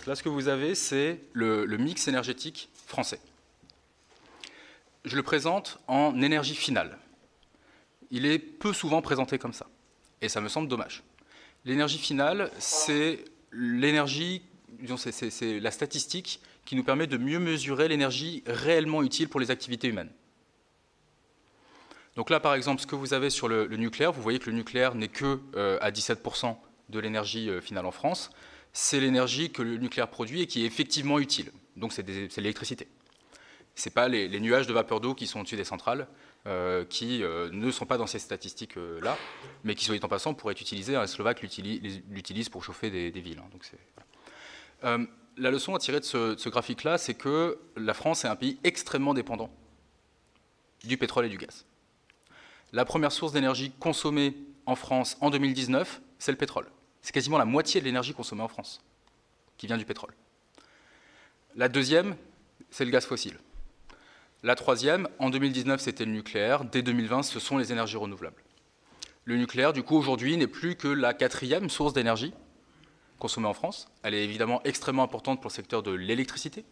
Là, ce que vous avez, c'est le mix énergétique français. Je le présente en énergie finale. Il est peu souvent présenté comme ça, et ça me semble dommage. L'énergie finale, c'est l'énergie, c'est la statistique qui nous permet de mieux mesurer l'énergie réellement utile pour les activités humaines. Donc là, par exemple, ce que vous avez sur le nucléaire, vous voyez que le nucléaire n'est que à 17% de l'énergie finale en France. C'est l'énergie que le nucléaire produit et qui est effectivement utile. Donc c'est l'électricité. Ce n'est pas les nuages de vapeur d'eau qui sont au-dessus des centrales, qui ne sont pas dans ces statistiques-là, mais qui, soit dit en passant, pourraient être utilisées. Les Slovaques l'utilisent pour chauffer des villes. Hein, donc la leçon à tirer de ce graphique-là, c'est que la France est un pays extrêmement dépendant du pétrole et du gaz. La première source d'énergie consommée en France en 2019, c'est le pétrole. C'est quasiment la moitié de l'énergie consommée en France qui vient du pétrole. La deuxième, c'est le gaz fossile. La troisième, en 2019, c'était le nucléaire. Dès 2020, ce sont les énergies renouvelables. Le nucléaire, du coup, aujourd'hui, n'est plus que la quatrième source d'énergie consommée en France. Elle est évidemment extrêmement importante pour le secteur de l'électricité,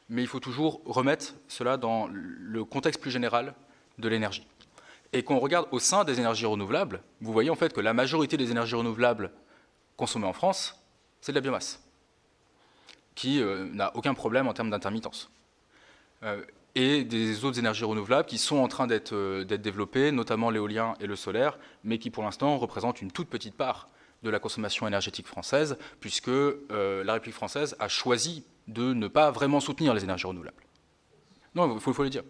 mais il faut toujours remettre cela dans le contexte plus général de l'énergie. Et quand on regarde au sein des énergies renouvelables, vous voyez en fait que la majorité des énergies renouvelables consommées en France, c'est de la biomasse, qui n'a aucun problème en termes d'intermittence. Et des autres énergies renouvelables qui sont en train d'être développées, notamment l'éolien et le solaire, mais qui pour l'instant représentent une toute petite part de la consommation énergétique française, puisque la République française a choisi de ne pas vraiment soutenir les énergies renouvelables. Non, il faut le dire.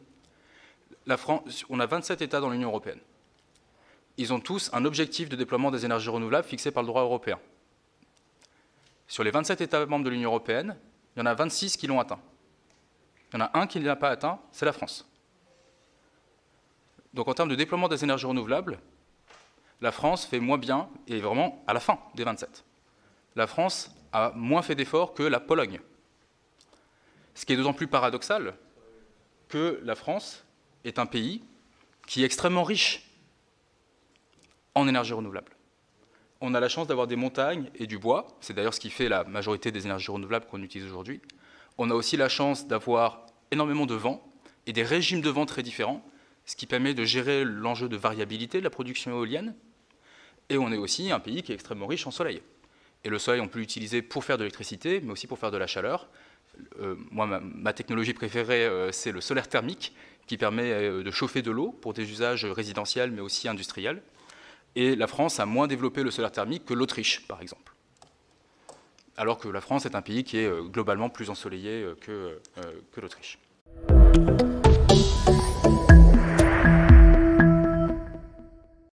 La France, on a 27 États dans l'Union européenne. Ils ont tous un objectif de déploiement des énergies renouvelables fixé par le droit européen. Sur les 27 États membres de l'Union européenne, il y en a 26 qui l'ont atteint. Il y en a un qui ne l'a pas atteint, c'est la France. Donc en termes de déploiement des énergies renouvelables, la France fait moins bien, et vraiment à la fin des 27. La France a moins fait d'efforts que la Pologne. Ce qui est d'autant plus paradoxal que la France est un pays qui est extrêmement riche en énergie renouvelable. On a la chance d'avoir des montagnes et du bois, c'est d'ailleurs ce qui fait la majorité des énergies renouvelables qu'on utilise aujourd'hui. On a aussi la chance d'avoir énormément de vent et des régimes de vent très différents, ce qui permet de gérer l'enjeu de variabilité de la production éolienne. Et on est aussi un pays qui est extrêmement riche en soleil. Et le soleil, on peut l'utiliser pour faire de l'électricité, mais aussi pour faire de la chaleur. Moi, ma technologie préférée, c'est le solaire thermique, qui permet de chauffer de l'eau pour des usages résidentiels, mais aussi industriels. Et la France a moins développé le solaire thermique que l'Autriche, par exemple. Alors que la France est un pays qui est globalement plus ensoleillé que l'Autriche.